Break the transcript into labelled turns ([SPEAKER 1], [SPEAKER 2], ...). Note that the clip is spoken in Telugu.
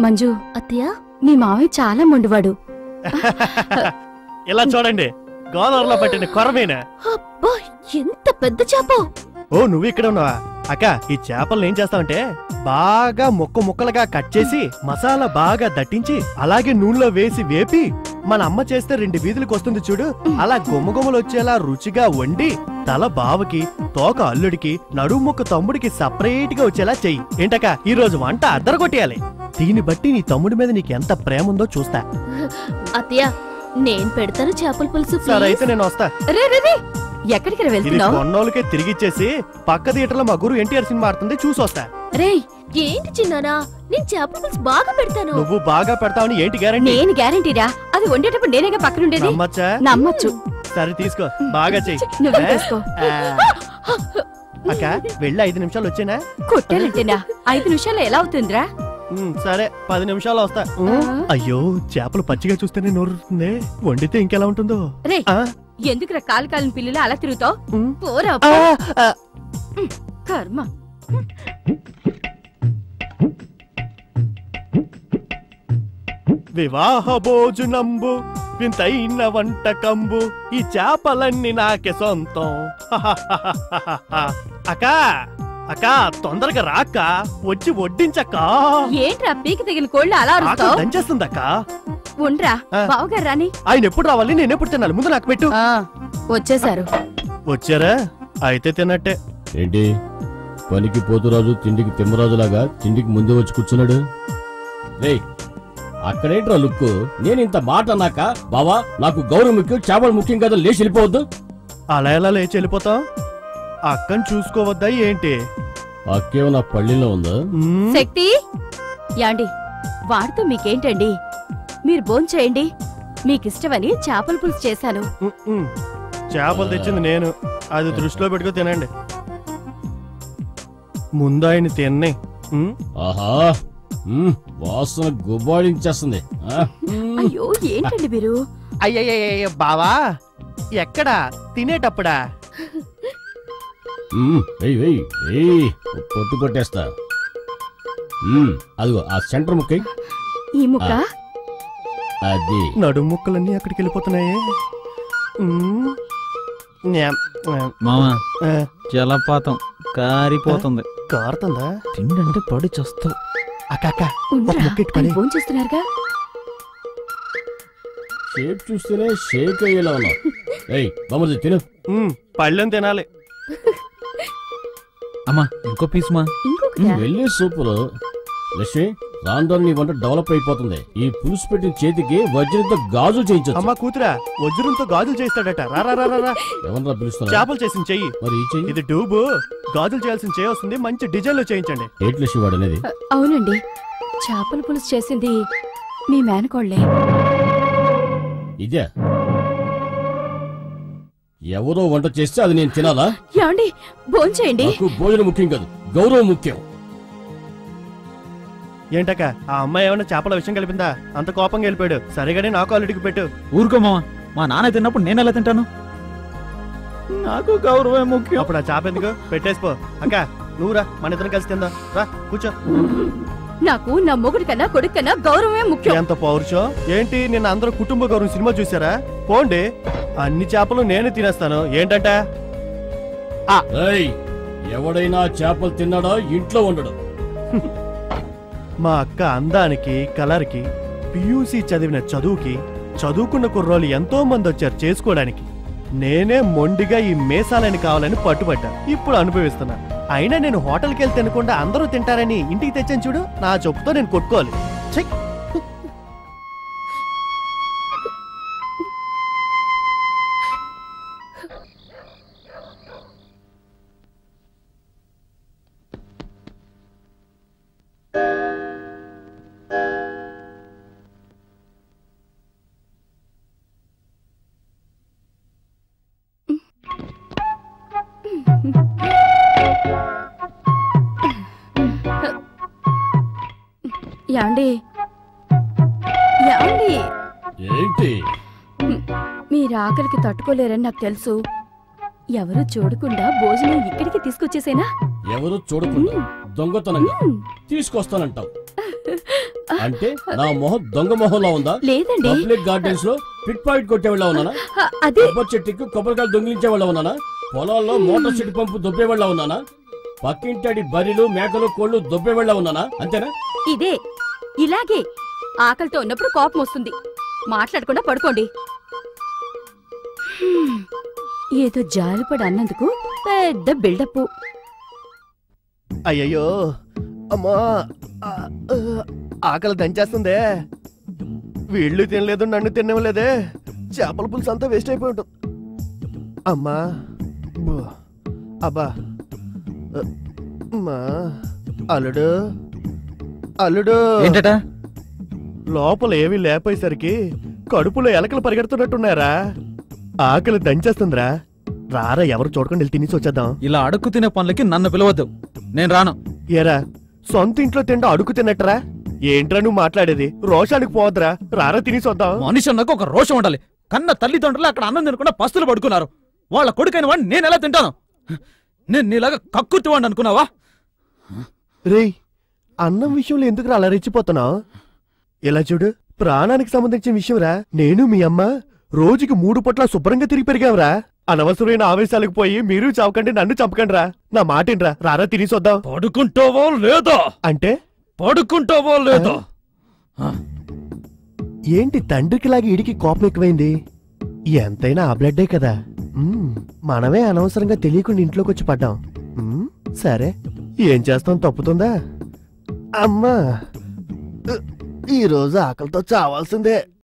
[SPEAKER 1] మంజు
[SPEAKER 2] అత్తయ్య,
[SPEAKER 1] మీ మావయ్య చాలా మొండివాడు.
[SPEAKER 3] ఇలా చూడండి, గోదావరిలో పట్టిన కొరమేనా.
[SPEAKER 2] అబ్బా ఎంత పెద్ద చేప!
[SPEAKER 3] ఓ నువ్వు ఇక్కడ ఉన్నావా? అక్క, ఈ చేపలను ఏం చేస్తావంటే బాగా ముక్కలుగా కట్ చేసి మసాలా బాగా దట్టించి అలాగే నూనెలో వేసి వేపి మన అమ్మ చేస్తే 2 వీధులకు వస్తుంది చూడు, అలా గుమ్మగుమ్మలు వచ్చేలా రుచిగా వండి తల బావకి, తోక అల్లుడికి, నడుము ముక్క తమ్ముడికి సపరేట్ గా వచ్చేలా చెయ్యి. ఏంటక్క, ఈ రోజు వంట అద్దరగొట్టేయాలి. దీన్ని బట్టి నీ తమ్ముడి మీద నీకు ఎంత ప్రేమ ఉందో చూస్తా.
[SPEAKER 2] అత్తయ్య, నేను పెడతాను చేపల పులుసు.
[SPEAKER 3] సరే అయితే నేను వస్తా.
[SPEAKER 1] ఎక్కడికి
[SPEAKER 3] ఇది
[SPEAKER 1] వెళ్తున్నావు?
[SPEAKER 3] కొన్నోళ్ళకే తిరిగిచ్చేసి పక్క థియేటర్లో మా గురు ఎన్టీఆర్ సినిమా ఆడుతుంది, చూసొస్తా.
[SPEAKER 2] రేయ్, ఏంటి చిన్నానా, నేను చేపల పులుసు బాగా పెడతాను.
[SPEAKER 3] నువ్వు బాగా పెడతావని ఏంటి గ్యారంటీ?
[SPEAKER 1] నేను గ్యారంటీరా, అది వండేటప్పుడు నేనేగా పక్కనుండేది.
[SPEAKER 3] నమ్మచ్చా?
[SPEAKER 1] నమ్మచ్చు.
[SPEAKER 3] సరే తీసుకో, బాగా చెయ్యి.
[SPEAKER 1] నువ్వే తీసుకో.
[SPEAKER 3] అక్క, వెళ్ళి 5 నిమిషాలు వచ్చేనా?
[SPEAKER 1] కొట్టానంటేనా 5 నిమిషాలు ఎలా అవుతుందిరా?
[SPEAKER 3] సరే 10 నిమిషాలు వస్తా. అయ్యో, చేపలు పచ్చిగా చూస్తేనే నోరుతుంది, వండితే ఇంకెలా ఉంటుందో.
[SPEAKER 1] రే,
[SPEAKER 3] ఆ?
[SPEAKER 1] ఎందుకురా కాలు పిల్లలు అలా తిరుగుతావు? పోరా. కర్మ.
[SPEAKER 3] వివాహ భోజనంబు వింతైన వంటకంబు, ఈ చేపలన్నీ నాకే సొంతం. అక్క అక్క, తొందరగా రాక్క, వచ్చి వడ్డించక్క.
[SPEAKER 1] ఏంట్రా పీకి తగిన కోళ్ళు అలా అరుస్తావు?
[SPEAKER 3] దంచేస్తుందక్క.
[SPEAKER 1] ఉండ్రా, బావగారు రాని.
[SPEAKER 3] ఆయన ఎప్పుడు రావాలి, నేను ఎప్పుడు తినాలి? ముందు నాకు పెట్టు.
[SPEAKER 1] వచ్చేసారు.
[SPEAKER 3] వచ్చారా? అయితే తిన్నట్టే.
[SPEAKER 4] ఏంటి పనికి పోతురాజు తిండికి తిమ్మరాజులాగా తిండికి ముందే వచ్చి కూర్చున్నాడు? రేయ్, అక్కడేంట్రా లుక్కు? నేను ఇంత మాట అన్నాక బావా నాకు గౌరవం ముఖ్యం, చేపలు ముఖ్యం కదా, లేచి వెళ్ళిపోవద్దు.
[SPEAKER 3] అలా ఎలా లేచి వెళ్ళిపోతాం? అక్కని చూసుకోవద్దా ఏంటి?
[SPEAKER 4] అక్కేమో నా పళ్ళిలో ఉందా?
[SPEAKER 1] శక్తి యాండి, వాడితో మీకేంటండి? మీరు భోంచేయండి, మీకిష్టమని చేపల పులుసు చేశాను.
[SPEAKER 3] చేపలు తెచ్చింది నేను, అది దృష్టిలో పెట్టుకో తినండి. ముందు ఆయన తిన్నే.
[SPEAKER 4] ఆహా, వాసన గుబాడించేస్తుంది.
[SPEAKER 1] అయ్యో ఏంటండి మీరు?
[SPEAKER 3] అయ్యయ్యో బావా, ఎక్కడా? తినేటప్పుడా?
[SPEAKER 4] పొట్టు కొట్టేస్తా. అదిగో ఆ సెంటర్ ముక్క.
[SPEAKER 1] ఈ ముక్క
[SPEAKER 4] అది
[SPEAKER 3] నడుము ముక్కలన్నీ అక్కడికి వెళ్ళిపోతున్నాయి.
[SPEAKER 5] మామా, జలపాతం కారిపోతుంది.
[SPEAKER 3] కారుతుందా?
[SPEAKER 5] తిండంటే పడి చస్తావు.
[SPEAKER 3] అక్క
[SPEAKER 1] భోంచేస్తున్నారుగా.
[SPEAKER 4] షేప్ చూస్తేనే షేక్ అయ్యేలా ఉన్నా. బామ్మది తిను.
[SPEAKER 3] పళ్ళెం తినాలి.
[SPEAKER 5] అమ్మా, ఇంకో పీస్ మా.
[SPEAKER 4] వెళ్ళి సూపర్. లక్ష్మి, రాను నీ వంట డెవలప్ అయిపోతుంది. ఈ పులుసు పెట్టిన చేతికి వజ్రంతో గాజులు చేయించు.
[SPEAKER 3] అమ్మా కూతురా, వజ్రంతో గాజులు చేస్తాడట.
[SPEAKER 4] ఎవరన్నా పిలుస్తున్నా?
[SPEAKER 3] చేపలు చేసిన చెయ్యి.
[SPEAKER 4] మరి ఈ చెయ్యి?
[SPEAKER 3] ఇది డూబు, గాజులు చేయాల్సిన చెయ్యి వస్తుంది. మంచి డిజైన్ లో చేయించండి.
[SPEAKER 4] ఏంటి లక్ష్మి వాడు అనేది?
[SPEAKER 1] అవునండి, చేపల పులుసు చేసింది మీ మేనకోళ్లే.
[SPEAKER 4] ఇదే ఎవరో వంట చేస్తే అది నేను తినాలా?
[SPEAKER 1] యాండి, భోంచేయండి.
[SPEAKER 4] నాకు భోజనం ముఖ్యం కాదు, గౌరవం ముఖ్యం.
[SPEAKER 3] ఏంటక్క, ఆ అమ్మాయి ఏమైనా చేపల విషయం కలిపిందా? అంత కోపంగా వెళ్ళిపోయాడు. సరిగానే నాకు అల్లుడికి పెట్టు.
[SPEAKER 5] ఊరుకో మామ, మా నాన్న తిన్నప్పుడు నేను ఎలా తింటాను? నాకు గౌరవం ముఖ్యం.
[SPEAKER 3] అప్పుడు ఆ చేప ఎందుకు? పెట్టేసిపో. అక్క నువ్వు రా, మన ఇద్దరం కలిసి తిందా. రా కూర్చో.
[SPEAKER 1] నాకు నా మొగుడి కన్నా కొడుకు కన్నా గౌరవమే ముఖ్యం.
[SPEAKER 3] ఎంత పౌరుషం ఏంటి? నిన్న అందరూ కుటుంబ గౌరవం సినిమా చూసారా? పోండి, అన్ని చేపలు నేనే తినేస్తాను. ఏంటంట?
[SPEAKER 4] ఎవడైనా చేపలు తిన్నాడా ఇంట్లో ఉండడు.
[SPEAKER 3] మా అక్క అందానికి, కలర్కి, పియూసీ చదివిన చదువుకి, చదువుకున్న కుర్రోళ్ళు ఎంతో మంది వచ్చారు చేసుకోవడానికి. నేనే మొండిగా ఈ మేసాలని కావాలని పట్టుబట్టా. ఇప్పుడు అనుభవిస్తున్నా. అయినా నేను హోటల్కి వెళ్తే తినకుండా అందరూ తింటారని ఇంటికి తెచ్చాను చూడు. నా చెప్పుతో నేను కొట్టుకోవాలి. చెక్.
[SPEAKER 1] యాండి, యాండి,
[SPEAKER 4] ఏంటి?
[SPEAKER 1] మీరు ఆకలికి తట్టుకోలేరని నాకు తెలుసు. ఎవరు చూడకుండా భోజనం ఇక్కడికి తీసుకొచ్చేసేనా?
[SPEAKER 4] ఎవరు చూడకుండా దొంగతనంగా తీసుకొస్తానంటావు? అంటే నా మొహం దొంగ మొహంలో ఉందా?
[SPEAKER 1] లేదండి.
[SPEAKER 4] పబ్లిక్ గార్డెన్స్ లో పిట్ పాయింట్ కొట్టేవాళ్ళ ఉన్నానా?
[SPEAKER 1] అదే
[SPEAKER 4] కొబ్బరి చెట్టుకి కొబ్బరికాయలు దొంగిలించేవాళ్ళ ఉన్నానా? పొలాల్లో మోటార్ చెట్టు పంపు దొబ్బేవాళ్ళ ఉన్నానా? పక్కింటడి బరిలు మేకలు కోళ్లు దొబ్బేవాళ్ళ ఉన్నానా? అంతేనా?
[SPEAKER 1] ఇదే ఇలాగే ఆకలితో ఉన్నప్పుడు కోపం వస్తుంది. మాట్లాడకుండా పడుకోండి. ఏదో జాలిపడి అన్నందుకు పెద్ద బిల్డప్.
[SPEAKER 3] అయ్యయ్యో అమ్మా, ఆకలి దంచేస్తుందే. వీళ్ళు తినలేదు, నన్ను తినలేదే. చేపల పులుసు అంతా వేస్ట్ అయిపోయి ఉంటుంది. అమ్మా అబ్బా, అమ్మా. అల్లుడు అల్లుడు,
[SPEAKER 5] ఏంటట?
[SPEAKER 3] లోపల ఏమీ లేపోయేసరికి కడుపులో ఎలకలు పరిగెడుతున్నట్టున్నారా? ఆకలి దంచేస్తుందిరా. రారా, ఎవరు చూడకుండా వెళ్ళి తినేసి వచ్చేద్దాం.
[SPEAKER 5] ఇలా అడుక్కు తినే పనులకి నన్ను పిలవద్దు, నేను రాను.
[SPEAKER 3] ఏరా, సొంత ఇంట్లో తింటా అడుగు తిన్నట్టరా? ఏంట్రా నువ్వు మాట్లాడేది? రోషానికి పోవద్దురా, రారా తినేసి వద్దాం.
[SPEAKER 5] మనిషి అన్నాక ఒక రోషం ఉండాలి. కన్న తల్లిదండ్రులు అక్కడ అన్నం తినకుండా పస్తులు పడుకున్నారు. వాళ్ళ కొడుకైన వాడిని నేను ఎలా తింటాను? నేను నీలాగా కక్కుర్తివాడిని అనుకున్నావా?
[SPEAKER 3] రేయ్, అన్నం విషయంలో ఎందుకు అలా రెచ్చిపోతున్నావు? ఇలా చూడు, ప్రాణానికి సంబంధించిన విషయంరా. నేను మీ అమ్మ రోజుకి 3 పూట్ల శుభ్రంగా తిరిగి పెరిగావురా. అనవసరమైన ఆవేశాలకు పోయి మీరు చావకండి, నన్ను చంపకండి రా. నా మాటిన్రా, రారా తినేసొద్దాం.
[SPEAKER 5] పడుకుంటావో లేదా?
[SPEAKER 3] అంటే
[SPEAKER 5] పడుకుంటావో లేదా?
[SPEAKER 3] ఏంటి తండ్రికిలాగా ఇడికి కోపం ఎక్కువైంది? ఎంతైనా ఆ బ్లడ్డే కదా. మనమే అనవసరంగా తెలియకుండా ఇంట్లోకి వచ్చి పడ్డాం. సరే, ఏం చేస్తాం, తప్పుతుందా? అమ్మా, ఈరోజు ఆకలితో చావాల్సిందే.